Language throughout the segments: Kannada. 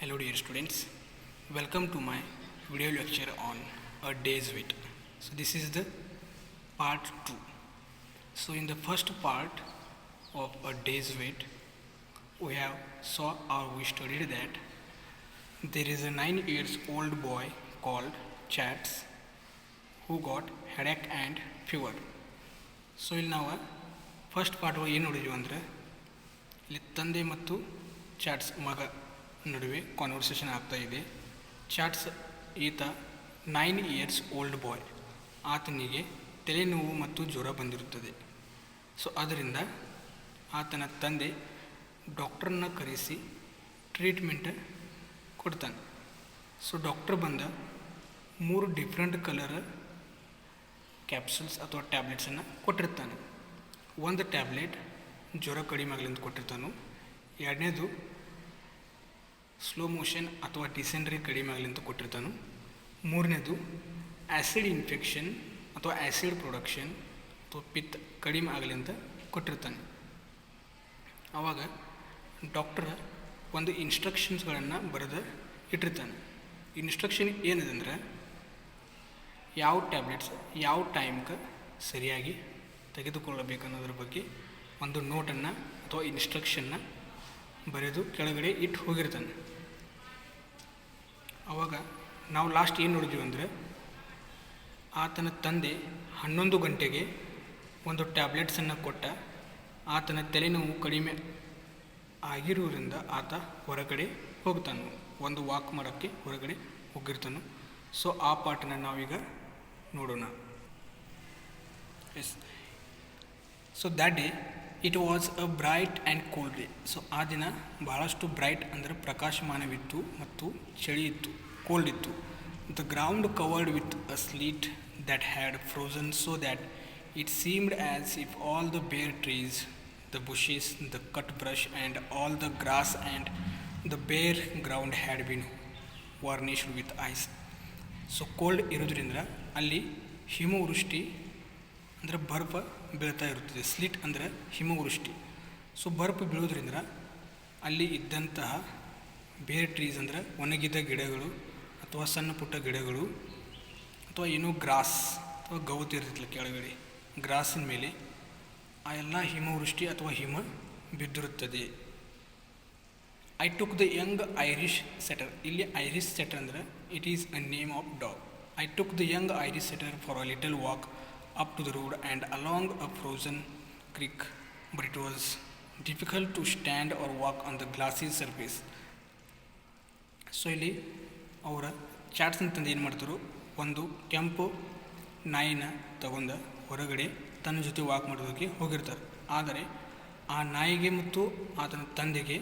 Hello dear students, welcome to my video lecture on a day's weight. So this is the part 2. So in the first part of a day's weight, we studied that there is a 9 years old boy called Chats who got headache and fever. So ಇಲ್ಲಿ ನಾವು ಫಸ್ಟ್ ಪಾರ್ಟ್ ಏನು ನೋಡಿದ್ವಿ ಅಂದರೆ ಇಲ್ಲಿ ತಂದೆ ಮತ್ತು ಚಾಟ್ಸ್ ಮಗ ನಡುವೆ ಕಾನ್ವರ್ಸೇಷನ್ ಆಗ್ತಾ ಇದೆ. ಚಾಟ್ಸ್ ಈತ 9 ಇಯರ್ಸ್ ಓಲ್ಡ್ ಬಾಯ್, ಆತನಿಗೆ ತಲೆನೋವು ಮತ್ತು ಜ್ವರ ಬಂದಿರುತ್ತದೆ. ಸೊ ಅದರಿಂದ ಆತನ ತಂದೆ ಡಾಕ್ಟ್ರನ್ನ ಕರೆಸಿ ಟ್ರೀಟ್ಮೆಂಟ್ ಕೊಡ್ತಾನೆ. ಸೊ ಡಾಕ್ಟ್ರ್ ಬಂದ 3 ಡಿಫ್ರೆಂಟ್ ಕಲರ್ ಕ್ಯಾಪ್ಸೂಲ್ಸ್ ಅಥವಾ ಟ್ಯಾಬ್ಲೆಟ್ಸನ್ನು ಕೊಟ್ಟಿರ್ತಾನೆ. ಒಂದು ಟ್ಯಾಬ್ಲೆಟ್ ಜ್ವರ ಕಡಿಮೆ ಆಗಲಿ ಅಂತ ಕೊಟ್ಟಿರ್ತಾನೆ. ಎರಡನೇದು ಸ್ಲೋ ಮೋಷನ್ ಅಥವಾ ಡಿಸೆಂಟ್ರಿ ಕಡಿಮೆ ಆಗಲಿ ಅಂತ ಕೊಟ್ಟಿರ್ತಾನೆ. ಮೂರನೇದು ಆ್ಯಸಿಡ್ ಇನ್ಫೆಕ್ಷನ್ ಅಥವಾ ಆ್ಯಸಿಡ್ ಪ್ರೊಡಕ್ಷನ್ ಅಥವಾ ಪಿತ್ತ ಕಡಿಮೆ ಆಗಲಿ ಅಂತ ಕೊಟ್ಟಿರ್ತಾನೆ. ಆವಾಗ ಡಾಕ್ಟರ್ ಒಂದು ಇನ್ಸ್ಟ್ರಕ್ಷನ್ಸ್ಗಳನ್ನು ಬರೆದು ಇಟ್ಟಿರ್ತಾನೆ. ಇನ್ಸ್ಟ್ರಕ್ಷನ್ ಏನಿದೆ ಅಂದರೆ ಯಾವ ಟ್ಯಾಬ್ಲೆಟ್ಸ್ ಯಾವ ಟೈಮ್ಗೆ ಸರಿಯಾಗಿ ತೆಗೆದುಕೊಳ್ಳಬೇಕನ್ನೋದ್ರ ಬಗ್ಗೆ ಒಂದು ನೋಟನ್ನು ಅಥವಾ ಇನ್ಸ್ಟ್ರಕ್ಷನ್ನ ಬರೆದು ಕೆಳಗಡೆ ಇಟ್ಟು ಹೋಗಿರ್ತಾನೆ. ಆವಾಗ ನಾವು ಲಾಸ್ಟ್ ಏನು ನೋಡಿದ್ವಿ ಅಂದರೆ ಆತನ ತಂದೆ 11 ಗಂಟೆಗೆ ಒಂದು ಟ್ಯಾಬ್ಲೆಟ್ಸನ್ನು ಕೊಟ್ಟ. ಆತನ ತಲೆನೋವು ಕಡಿಮೆ ಆಗಿರುವುದರಿಂದ ಆತ ಹೊರಗಡೆ ಹೋಗ್ತಾನೆ, ಒಂದು ವಾಕ್ ಮಾಡೋಕ್ಕೆ ಹೊರಗಡೆ ಹೋಗಿರ್ತಾನೆ. ಸೊ ಆ ಪಾಠನ ನಾವೀಗ ನೋಡೋಣ. Yes, so that day it was a bright and cold day. So ಆ ದಿನ ಭಾಳಷ್ಟು ಬ್ರೈಟ್ ಅಂದರೆ ಪ್ರಕಾಶಮಾನವಿತ್ತು ಮತ್ತು ಚಳಿ ಇತ್ತು, ಕೋಲ್ಡ್ ಇತ್ತು. The ground covered with a sleet that had frozen so that it seemed as if all the bare trees, the bushes, the cut brush and all the grass and the bare ground had been varnished with ice. So cold ಇರೋದ್ರಿಂದ ಅಲ್ಲಿ ಹಿಮವೃಷ್ಟಿ ಅಂದರೆ ಬರ್ಫ ಬೀಳ್ತಾ ಇರುತ್ತದೆ. ಸ್ಲಿಟ್ ಅಂದರೆ ಹಿಮವೃಷ್ಟಿ. ಸೊ ಬರ್ಫ್ ಬೀಳೋದ್ರಿಂದ ಅಲ್ಲಿ ಇದ್ದಂತಹ ಬೇರೆ ಟ್ರೀಸ್ ಅಂದರೆ ಒಣಗಿದ ಗಿಡಗಳು ಅಥವಾ ಸಣ್ಣ ಪುಟ್ಟ ಗಿಡಗಳು ಅಥವಾ ಏನೋ ಗ್ರಾಸ್ ಅಥವಾ ಗವತು ಇರ್ತಿತ್ತಲ್ಲ ಕೆಳಗಡೆ ಗ್ರಾಸಿನ ಮೇಲೆ ಆ ಎಲ್ಲ ಹಿಮವೃಷ್ಟಿ ಅಥವಾ ಹಿಮ ಬಿದ್ದಿರುತ್ತದೆ. I took the young Irish setter. ಇಲ್ಲಿ ಐರಿಷ್ ಸೆಟರ್ ಅಂದರೆ it is a name of dog. I took the young Irish setter for a little walk up to the road and along a frozen creek, but it was difficult to stand or walk on the glassy surface. So ಇಲ್ಲಿ ಅವರ ಚಾಟ್ಸ್ ಅಂತಂದು ಏನು ಮಾಡ್ತಾರೆ, ಒಂದು ಕೆಂಪು ನಾಯಿನ ತಗೊಂಡ ಹೊರಗಡೆ ತನ್ನ ಜೊತೆ ವಾಕ್ ಮಾಡೋದಕ್ಕೆ ಹೋಗಿರ್ತಾರೆ. ಆದರೆ ಆ ನಾಯಿಗೆ ಮತ್ತು ಆತನ ತಂದೆಗೆ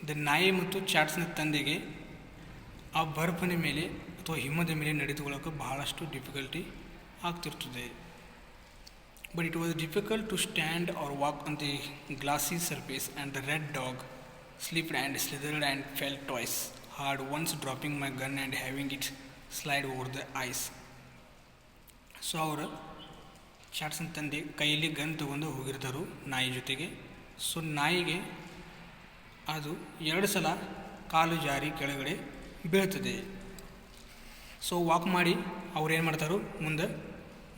ದ ನಾಯಿ ಮತ್ತು ಚಾಟ್ಸ್ನ ತಂದೆಗೆ ಆ ಬರ್ಫಿನ ಮೇಲೆ ಅಥವಾ ಹಿಮದ ಮೇಲೆ ನಡೆದುಕೊಳ್ಳೋಕೆ ಬಹಳಷ್ಟು ಡಿಫಿಕಲ್ಟಿ ಆಗ್ತಿರ್ತದೆ. But it was difficult to stand or walk on the glassy surface and the red dog slipped and slithered and fell twice hard once dropping my gun and having it slide over the ice. So ಅವರು ಚಾಟ್ಸ್ನ ತಂದೆ ಕೈಯಲ್ಲಿ ಗನ್ ತೊಗೊಂಡು ಹೋಗಿರ್ತಾರೆ ನಾಯಿ ಜೊತೆಗೆ. ಸೊ ನಾಯಿಗೆ ಅದು 2 ಸಲ ಕಾಲು ಜಾರಿ ಕೆಳಗಡೆ ಬೀಳ್ತದೆ. ಸೊ ವಾಕ್ ಮಾಡಿ ಅವ್ರು ಏನು ಮಾಡ್ತಾರೆ, ಮುಂದೆ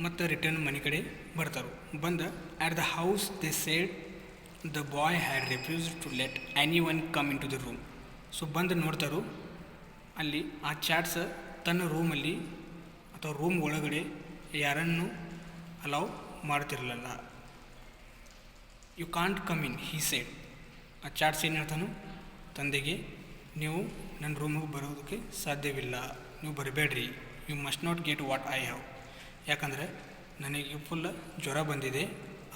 ಮತ್ತೆ ರಿಟರ್ನ್ ಮನೆ ಕಡೆ ಬರ್ತಾರೆ. ಬಂದ at the house they said the boy had refused to let anyone come into the room. So ಬಂದು ನೋಡ್ತಾರೆ ಅಲ್ಲಿ ಆ ಚಾಟ್ಸ್ ತನ್ನ ರೂಮಲ್ಲಿ ಅಥವಾ ರೂಮ್ ಒಳಗಡೆ ಯಾರನ್ನು ಅಲೌ ಮಾಡ್ತಿರಲಿಲ್ಲ. You can't come in he said. ಆ ಚಾಟ್ಸ್ ಏನು ಹೇಳ್ತಾನು ತಂದೆಗೆ, ನೀವು ನನ್ನ ರೂಮಿಗೆ ಬರೋದಕ್ಕೆ ಸಾಧ್ಯವಿಲ್ಲ, ನೀವು ಬರಬೇಡ್ರಿ, you must not get what I have. ಯಾಕಂದರೆ ನನಗೆ ಫುಲ್ ಜ್ವರ ಬಂದಿದೆ,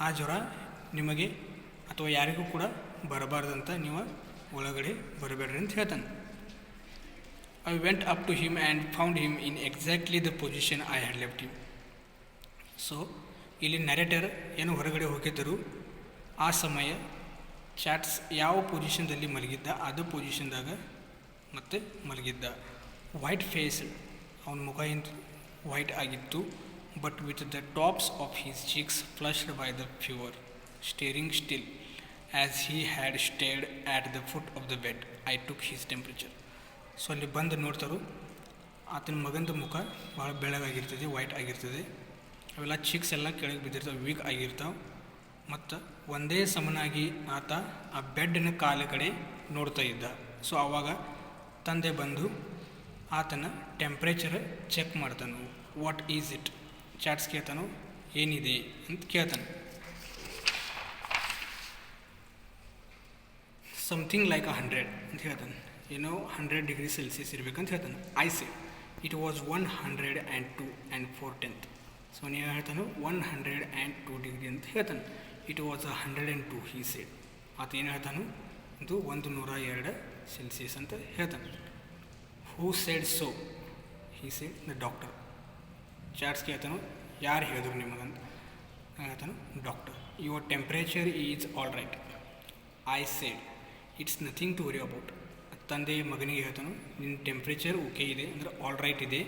ಆ ಜ್ವರ ನಿಮಗೆ ಅಥವಾ ಯಾರಿಗೂ ಕೂಡ ಬರಬಾರ್ದಂತ ನೀವು ಒಳಗಡೆ ಬರಬೇಡ್ರಿ ಅಂತ ಹೇಳ್ತಾನೆ. I went up to him and found him in exactly the position I had left him. So ಇಲ್ಲಿ ನರೇಟರ್ ಏನು ಹೊರಗಡೆ ಹೋಗಿದ್ದರು, ಆ ಸಮಯ ಚಾಟ್ಸ್ ಯಾವ ಪೊಸಿಷನ್ದಲ್ಲಿ ಮಲಗಿದ್ದ ಅದು ಪೊಸಿಷನ್ದಾಗ ಮತ್ತೆ ಮಲಗಿದ್ದ. ವೈಟ್ ಫೇಸ್, ಅವನ ಮುಖ ಏನು ವೈಟ್ ಆಗಿತ್ತು, but with the tops of his cheeks flushed by the fever, staring still as he had stayed at the foot of the bed I took his temperature. So ಅಲ್ಲಿ ಬಂದು ನೋಡ್ತಾರೋ ಆತನ ಮಗಂದು ಮುಖ ಭಾಳ ಬೆಳಗಾಗಿರ್ತದೆ, ವೈಟ್ ಆಗಿರ್ತದೆ. ಅವೆಲ್ಲ ಚಿಕ್ಸ್ ಎಲ್ಲ ಕೆಳಗೆ ಬಿದ್ದಿರ್ತಾವೆ, ವೀಕ್ ಆಗಿರ್ತಾವೆ. ಮತ್ತು ಒಂದೇ ಸಮನಾಗಿ ಆತ ಆ ಬೆಡ್ಡಿನ ಕಾಲ ಕಡೆ ನೋಡ್ತಾ ಇದ್ದ. ಸೊ ಆವಾಗ ತಂದೆ ಬಂದು ಆತನ ಟೆಂಪ್ರೇಚರ್ ಚೆಕ್ ಮಾಡ್ತಾನು. ವಾಟ್ ಈಸ್ ಇಟ್ ಚಾಟ್ಸ್ ಕೇಳ್ತಾನು, ಏನಿದೆ ಅಂತ ಕೇಳ್ತಾನೆ. ಸಮಥಿಂಗ್ ಲೈಕ್ 100 ಅಂತ ಹೇಳ್ತಾನೆ. 100 ಡಿಗ್ರಿ ಸೆಲ್ಸಿಯಸ್ ಇರಬೇಕಂತ ಹೇಳ್ತಾನೆ. ಐ ಸೆ ಇಟ್ ವಾಸ್ 102 4/10. ಸೊ ನೀವು ಹೇಳ್ತಾನೆ 102 ಡಿಗ್ರಿ ಅಂತ ಹೇಳ್ತಾನೆ. It was 102 he said. ಆತ ಏನು ಹೇಳ್ತಾನು, ಇದು 102 ಸೆಲ್ಸಿಯಸ್ ಅಂತ ಹೇಳ್ತಾನೆ. Who said so? He said the doctor. Schatz ಕೇಳ್ತಾನು, ಯಾರು ಹೇಳಿದ್ರು ನಿಮಗಂತ ಹೇಳ್ತಾನು, doctor. Your temperature is all right. I said it's nothing to worry about. ತಂದೆ ಮಗನಿಗೆ ಹೇಳ್ತಾನು, ನಿನ್ನ ಟೆಂಪ್ರೇಚರ್ ಓಕೆ ಇದೆ ಅಂದರೆ ಆಲ್ ರೈಟ್ ಇದೆ,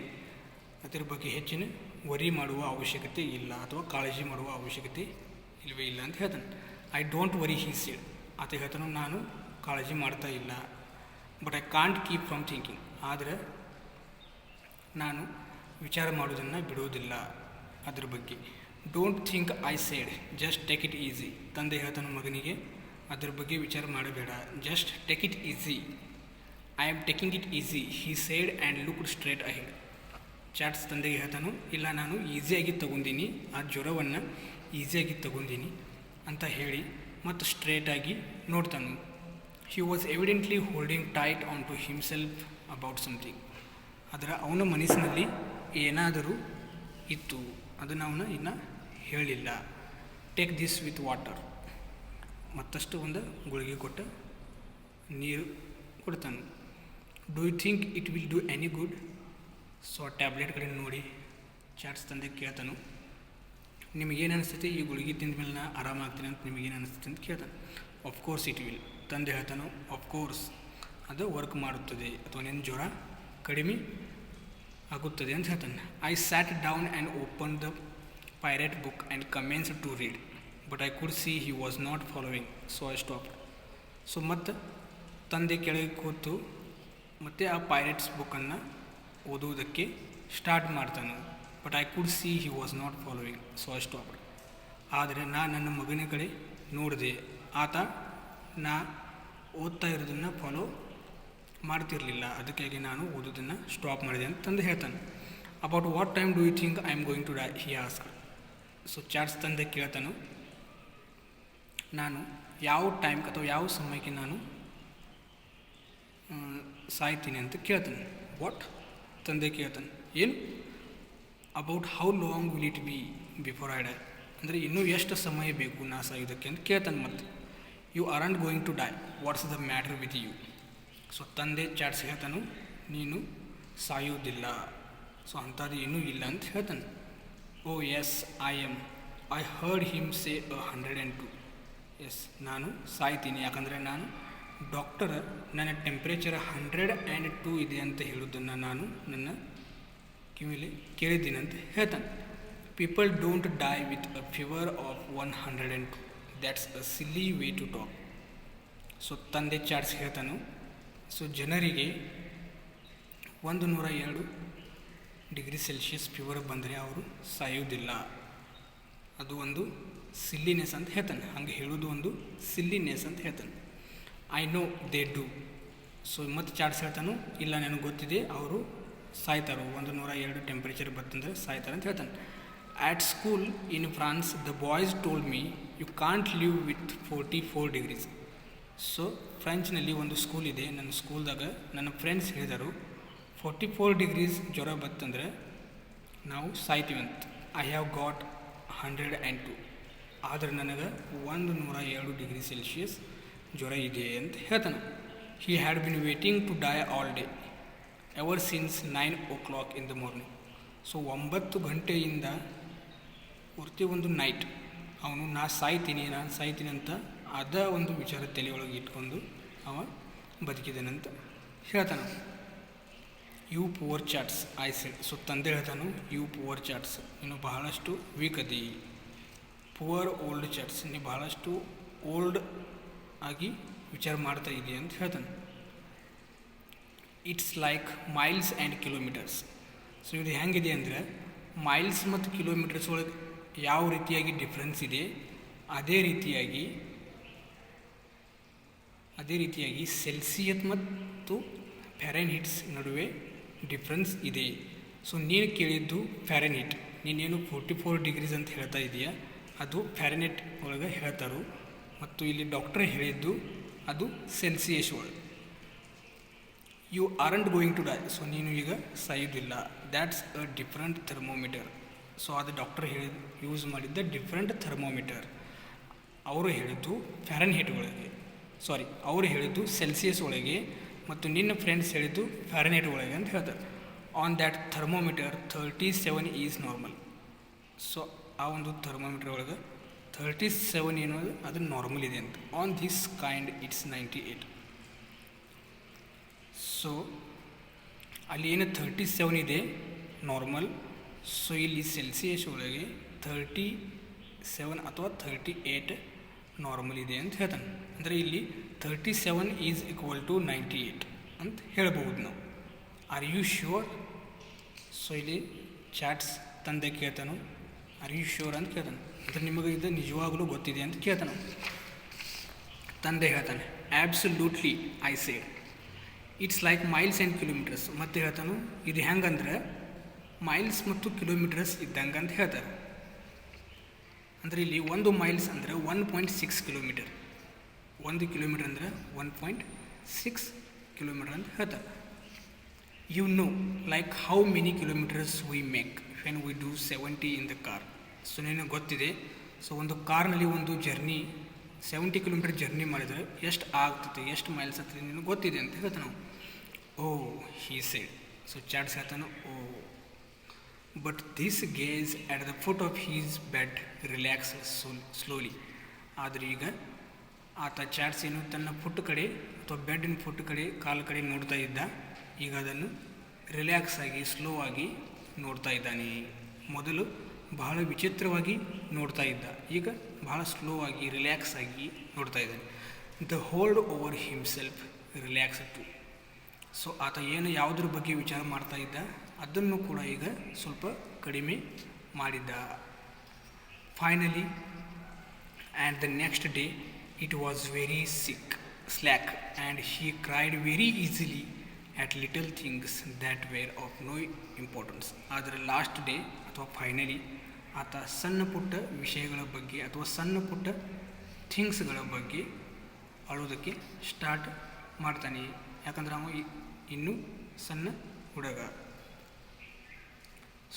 ಅದರ ಬಗ್ಗೆ ಹೆಚ್ಚಿನ ವರಿ ಮಾಡುವ ಅವಶ್ಯಕತೆ ಇಲ್ಲ ಅಥವಾ ಕಾಳಜಿ ಮಾಡುವ ಅವಶ್ಯಕತೆ ಇಲ್ಲವೇ ಇಲ್ಲ ಅಂತ ಹೇಳ್ತಾನೆ. I don't worry he said. ಆತ ಹೇಳ್ತಾನು, ನಾನು ಕಾಳಜಿ ಮಾಡ್ತಾ ಇಲ್ಲ, but I can't keep from thinking. ಆದರೆ ನಾನು ವಿಚಾರ ಮಾಡೋದನ್ನು ಬಿಡೋದಿಲ್ಲ ಅದ್ರ ಬಗ್ಗೆ. Don't think I said, just take it easy. ತಂದೆ ಹೇಳ್ತಾನು ಮಗನಿಗೆ, ಅದ್ರ ಬಗ್ಗೆ ವಿಚಾರ ಮಾಡಬೇಡ, just take it easy. I am taking it easy he said and looked straight ahead. Schatz ತಂದೆಗೆ ಹೇಳ್ತಾನು, ಇಲ್ಲ ನಾನು ಈಸಿಯಾಗಿ ತೊಗೊಂಡಿನಿ, ಆ ಜ್ವರವನ್ನು ಈಸಿಯಾಗಿ ತೊಗೊಂಡಿನಿ ಅಂತ ಹೇಳಿ ಮತ್ತು ಸ್ಟ್ರೇಟಾಗಿ ನೋಡ್ತಾನು. He was evidently holding tight on to himself about something. ಆದರೆ ಅವನ ಮನಸ್ಸಿನಲ್ಲಿ ಏನಾದರೂ ಇತ್ತು, ಅದನ್ನು ಅವನು ಇನ್ನೂ ಹೇಳಿಲ್ಲ. Take this with water. ಮತ್ತಷ್ಟು ಒಂದು ಗುಳಿಗೆ ಕೊಟ್ಟು ನೀರು ಕೊಡ್ತಾನೆ. Do you think it will do any good? So ಆ ಟ್ಯಾಬ್ಲೆಟ್ ಕಡೆ ನೋಡಿ ಚಾಟ್ಸ್ ತಂದೆ ಕೇಳ್ತಾನು, ನಿಮಗೇನು ಅನಿಸ್ತೈತಿ ಈ ಗುಳಿಗೆ ತಿಂದ ಮೇಲೆ ನಾ ಆರಾಮಾಗ್ತೀನಿ ಅಂತ ನಿಮಗೇನು ಅನಿಸ್ತೈತೆ ಅಂತ ಕೇಳ್ತಾನೆ. Of course it will. ತಂದೆ ಹೇಳ್ತಾನು, ಆಫ್ಕೋರ್ಸ್ ಅದು ವರ್ಕ್ ಮಾಡುತ್ತದೆ ಅಥವಾ ನಿನ್ನ ಜ್ವರ ಕಡಿಮೆ ಆಗುತ್ತದೆ ಅಂತ ಹೇಳ್ತಾನೆ. I sat down and open the pirate book and commence to read, but I could see he was not following, so I stop. So ಮತ್ತು ತಂದೆ ಕೆಳಗೆ ಕೂತು ಮತ್ತು ಆ ಪೈರೇಟ್ಸ್ ಬುಕ್ಕನ್ನು ಓದುವುದಕ್ಕೆ ಸ್ಟಾರ್ಟ್ ಮಾಡ್ತಾನೆ. But I could see he was not following, so I stop. ಆದರೆ ನನ್ನ ಮಗನ ಕಡೆ ನೋಡಿದೆ, ಆತ ನಾ ಓದ್ತಾ ಇರೋದನ್ನು ಫಾಲೋ ಮಾಡ್ತಿರಲಿಲ್ಲ, ಅದಕ್ಕಾಗಿ ನಾನು ಓದೋದನ್ನು ಸ್ಟಾಪ್ ಮಾಡಿದೆ ಅಂತ ತಂದೆ ಹೇಳ್ತಾನೆ. About what time do you think I am going to die he ask. So Schatz ತಂದೆ ಕೇಳ್ತಾನು, ನಾನು ಯಾವ ಟೈಮ್ ಅಥವಾ ಯಾವ ಸಮಯಕ್ಕೆ ನಾನು ಸಾಯ್ತೀನಿ ಅಂತ ಕೇಳ್ತಾನೆ. ವಾಟ್? ತಂದೆ ಕೇಳ್ತಾನೆ, ಏನು? About how long will it be before I dye. ಅಂದರೆ ಇನ್ನೂ ಎಷ್ಟು ಸಮಯ ಬೇಕು ನಾ ಸಾಯೋದಕ್ಕೆ ಅಂತ ಕೇಳ್ತಾನೆ. ಮತ್ತು you aren't going to die, what's the matter with you. So ತಂದೆ ಚಾಟ್ಸ್ ಹೇಳ್ತಾನು, ನೀನು ಸಾಯೋದಿಲ್ಲ, ಸೊ ಅಂಥದ್ದು ಏನೂ ಇಲ್ಲ ಅಂತ ಹೇಳ್ತಾನೆ. Oh yes I am, I heard him say 102. Yes, ನಾನು ಸಾಯ್ತೀನಿ, ಯಾಕಂದರೆ ನಾನು ಡಾಕ್ಟರ್ ನನ್ನ ಟೆಂಪ್ರೇಚರ್ 102 ಇದೆ ಅಂತ ಹೇಳೋದನ್ನು ನಾನು ನನ್ನ ಕಿವಿಲಿ ಕೇಳಿದ್ದೀನಿ ಅಂತ ಹೇಳ್ತಾನೆ. People don't die with a fever of 102. That's a silly way to talk. So ತಂದೆ ಚಾಟ್ಸ್ ಹೇಳ್ತಾನು, ಸೊ ಜನರಿಗೆ 102 ಡಿಗ್ರಿ ಸೆಲ್ಸಿಯಸ್ ಫೀವರ್ ಬಂದರೆ ಅವರು ಸಾಯೋದಿಲ್ಲ, ಅದು ಒಂದು ಸಿಲ್ಲಿನೆಸ್ ಅಂತ ಹೇಳ್ತಾನೆ. ಹಂಗೆ ಹೇಳೋದು ಒಂದು ಸಿಲ್ಲಿನೆಸ್ ಅಂತ ಹೇಳ್ತಾನೆ. I know they do. So ಮತ್ತು ಚಾಟ್ಸ್ ಹೇಳ್ತಾನು, ಇಲ್ಲ ನನಗೆ ಗೊತ್ತಿದೆ ಅವರು ಸಾಯ್ತಾರೆ, 102 ಟೆಂಪ್ರೇಚರ್ ಬರ್ತಂದರೆ ಸಾಯ್ತಾರೆ ಅಂತ ಹೇಳ್ತಾನೆ. At school in France the boys told me you can't live with 44 degrees. So ಫ್ರೆಂಚ್ನಲ್ಲಿ ಒಂದು ಸ್ಕೂಲ್ ಇದೆ, ನನ್ನ ಸ್ಕೂಲ್ದಾಗ ನನ್ನ ಫ್ರೆಂಡ್ಸ್ ಹೇಳಿದರು 44 ಡಿಗ್ರೀಸ್ ಜ್ವರ ಬರ್ತಂದರೆ ನಾವು ಸಾಯ್ತೀವಂತ. I have got 102. ಆದರೆ ನನಗೆ 102 ಡಿಗ್ರಿ ಸೆಲ್ಸಿಯಸ್ ಜ್ವರ ಇದೆ ಅಂತ ಹೇಳ್ತಾನೆ. He had been waiting to die all day ever since 9 o'clock in the morning. So 9 ಗಂಟೆಯಿಂದ ಪೂರ್ತಿ ಒಂದು ನೈಟ್ ಅವನು ನಾನು ಸಾಯ್ತೀನಿ ಅಂತ ಅದ ಒಂದು ವಿಚಾರ ತಲೆಯೊಳಗೆ ಇಟ್ಕೊಂಡು ಅವ ಬದುಕಿದ್ದಾನಂತ ಹೇಳ್ತಾನೆ. You poor Schatz I said. So ತಂದೆ ಹೇಳ್ತಾನು, ಯು ಪುವರ್ ಚಾಟ್ಸ್, ನೀನು ಬಹಳಷ್ಟು ವೀಕ್ ಅದಿ. ಪುವರ್ ಓಲ್ಡ್ ಚಾಟ್ಸ್, ನೀನು ಬಹಳಷ್ಟು ಓಲ್ಡ್ ಆಗಿ ವಿಚಾರ ಮಾಡ್ತಾ ಇದೆ ಅಂತ ಹೇಳ್ತಾನೆ. It's like miles and kilometres. So ಇದು ಹೆಂಗಿದೆ ಅಂದರೆ ಮೈಲ್ಸ್ ಮತ್ತು ಕಿಲೋಮೀಟರ್ಸ್ ಒಳಗೆ ಯಾವ ರೀತಿಯಾಗಿ ಡಿಫ್ರೆನ್ಸ್ ಇದೆ ಅದೇ ರೀತಿಯಾಗಿ ಸೆಲ್ಸಿಯಸ್ ಮತ್ತು ಫ್ಯಾರೆನ್ಹೀಟ್ಸ್ ನಡುವೆ ಡಿಫ್ರೆನ್ಸ್ ಇದೆ. ಸೊ ನೀನು ಕೇಳಿದ್ದು ಫ್ಯಾರೆನ್ಹೀಟ್, ನೀನೇನು 44 ಡಿಗ್ರೀಸ್ ಅಂತ ಹೇಳ್ತಾ ಇದೆಯಾ, ಅದು ಫ್ಯಾರೆನ್ಹೀಟ್ ಒಳಗೆ ಹೇಳ್ತಾರೋ, ಮತ್ತು ಇಲ್ಲಿ ಡಾಕ್ಟರ್ ಹೇಳಿದ್ದು ಅದು ಸೆಲ್ಸಿಯಸ್ ಒಳಗೆ. You aren't going to die. So ನೀನು ಈಗ ಸಾಯೋದಿಲ್ಲ. That's a different thermometer. So ಅದು ಡಾಕ್ಟರ್ ಯೂಸ್ ಮಾಡಿದ್ದ ಡಿಫ್ರೆಂಟ್ ಥರ್ಮೋಮೀಟರ್. ಅವರು ಹೇಳಿದ್ದು ಫ್ಯಾರೆನ್ಹೀಟ್ ಒಳಗೆ, ಅವರು ಹೇಳಿದ್ದು ಸೆಲ್ಸಿಯಸ್ ಒಳಗೆ, ಮತ್ತು ನಿನ್ನ ಫ್ರೆಂಡ್ಸ್ ಹೇಳಿದ್ದು ಫ್ಯಾರೆನ್ಹೀಟ್ ಒಳಗೆ ಅಂತ ಹೇಳ್ತಾರೆ. On that thermometer 37 is normal. So ಆ ಒಂದು ಥರ್ಮೋಮೀಟರ್ ಒಳಗೆ 37 ಏನು ಅದು ನಾರ್ಮಲ್ ಇದೆ ಅಂತ. On this kind it's 98. So ಅಲ್ಲಿ ಏನು 37 ಇದೆ ನಾರ್ಮಲ್. ಸೊ ಇಲ್ಲಿ ಸೆಲ್ಸಿಯಸ್ ಒಳಗೆ 37 ಅಥವಾ 38 ನಾರ್ಮಲ್ ಇದೆ ಅಂತ ಹೇಳ್ತಾನೆ. ಅಂದರೆ ಇಲ್ಲಿ 37 ಈಸ್ ಈಕ್ವಲ್ ಟು 98 ಅಂತ ಹೇಳ್ಬೋದು ನಾವು. Are you sure? ಸೊ ಇಲ್ಲಿ ಚಾಟ್ಸ್ ತಂದೆ ಕೇಳ್ತಾನು, ಆರ್ ಯು ಶ್ಯೂರ್ ಅಂತ ಕೇಳ್ತಾನೆ. ಅಂದರೆ ನಿಮಗೆ ಇದು ನಿಜವಾಗಲೂ ಗೊತ್ತಿದೆ ಅಂತ ಕೇಳ್ತಾನೆ. ತಂದೆ ಹೇಳ್ತಾನೆ, absolutely I said. It's like miles and kilometres. ಮತ್ತೆ ಹೇಳ್ತಾನು ಇದು ಹೆಂಗಂದ್ರೆ ಮೈಲ್ಸ್ ಮತ್ತು ಕಿಲೋಮೀಟರ್ಸ್ ಇದ್ದಂಗೆ ಅಂತ ಹೇಳ್ತಾರೆ. ಅಂದರೆ ಇಲ್ಲಿ 1 ಮೈಲ್ಸ್ ಅಂದರೆ 1.6 ಕಿಲೋಮೀಟರ್, 1 ಕಿಲೋಮೀಟರ್ ಅಂದರೆ 1.6 ಕಿಲೋಮೀಟರ್ ಅಂತ ಹೇಳ್ತಾರೆ. You know like how many kilometres we make when we do 70 in the car. So ನಿನಗೆ ಗೊತ್ತಿದೆ, ಸೊ ಒಂದು ಕಾರ್ನಲ್ಲಿ ಒಂದು ಜರ್ನಿ 70 ಕಿಲೋಮೀಟರ್ ಜರ್ನಿ ಮಾಡಿದರೆ ಎಷ್ಟು ಆಗ್ತದೆ, ಎಷ್ಟು ಮೈಲ್ಸ್ ಆಗ್ತದೆ ನಿನಗೆ ಗೊತ್ತಿದೆ ಅಂತ ಹೇಳ್ತಾನೆ ನಾವು. Oh he said. So Schatz ಹೇಳ್ತಾನೆ, oh but this gaze at the foot of his bed relax slowly. ಆದರೆ ಈಗ ಆತ ಚಾಟ್ಸ್ ಏನು ತನ್ನ ಫುಟ್ ಕಡೆ ಅಥವಾ ಬೆಡ್ಡಿನ ಫುಟ್ ಕಡೆ ಕಾಲ ಕಡೆ ನೋಡ್ತಾ ಇದ್ದ. ಈಗ ಅದನ್ನು ರಿಲ್ಯಾಕ್ಸ್ ಆಗಿ ಸ್ಲೋ ಆಗಿ ನೋಡ್ತಾ ಇದ್ದಾನೆ. ಮೊದಲು ಬಹಳ ವಿಚಿತ್ರವಾಗಿ ನೋಡ್ತಾ ಇದ್ದ, ಈಗ ಬಹಳ ಸ್ಲೋ ಆಗಿ ರಿಲ್ಯಾಕ್ಸ್ ಆಗಿ ನೋಡ್ತಾ ಇದ್ದಾನೆ. The hold over himself relax too. So ಆತ ಏನು ಯಾವುದ್ರ ಬಗ್ಗೆ ವಿಚಾರ ಮಾಡ್ತಾ ಇದ್ದ ಅದನ್ನು ಕೂಡ ಈಗ ಸ್ವಲ್ಪ ಕಡಿಮೆ ಮಾಡಿದ್ದ. Finally and the next day it was very slack and he cried very easily at little things that were of no importance. ಆದರೆ ಲಾಸ್ಟ್ ಡೇ ಅಥವಾ ಫೈನಲಿ ಆತ ಸಣ್ಣ ಪುಟ್ಟ ವಿಷಯಗಳ ಬಗ್ಗೆ ಅಥವಾ ಸಣ್ಣ ಪುಟ್ಟ ಥಿಂಗ್ಸ್ಗಳ ಬಗ್ಗೆ ಅಳೋದಕ್ಕೆ ಸ್ಟಾರ್ಟ್ ಮಾಡ್ತಾನೆ. ಯಾಕಂದ್ರೆ ಅವ ಇನ್ನೂ ಸಣ್ಣ ಹುಡುಗ.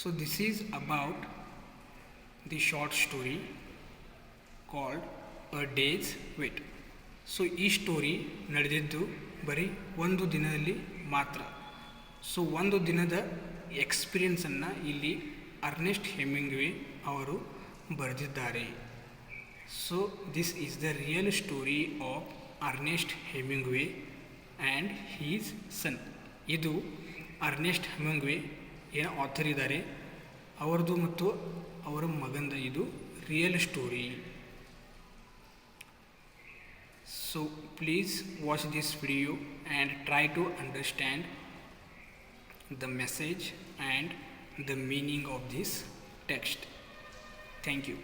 So this is about the short story called a day's wait. So ಈ ಸ್ಟೋರಿ ನಡೆದಿದ್ದು ಬರೀ ಒಂದು ದಿನದಲ್ಲಿ ಮಾತ್ರ. ಸೊ ಒಂದು ದಿನದ ಎಕ್ಸ್ಪೀರಿಯನ್ಸನ್ನು ಇಲ್ಲಿ ಅರ್ನೆಸ್ಟ್ ಹೆಮಿಂಗ್ವೇ ಅವರು ಬರೆದಿದ್ದಾರೆ. So this is the real story of Ernest Hemingway and his son. ಇದು ಅರ್ನೆಸ್ಟ್ ಹೆಮಿಂಗ್ವೇ ಏನು ಆಥರ್ ಇದ್ದಾರೆ ಅವರದು ಮತ್ತು ಅವರ ಮಗಂದ ಇದು real story. So please watch this video and try to understand the message and the meaning of this text. Thank you.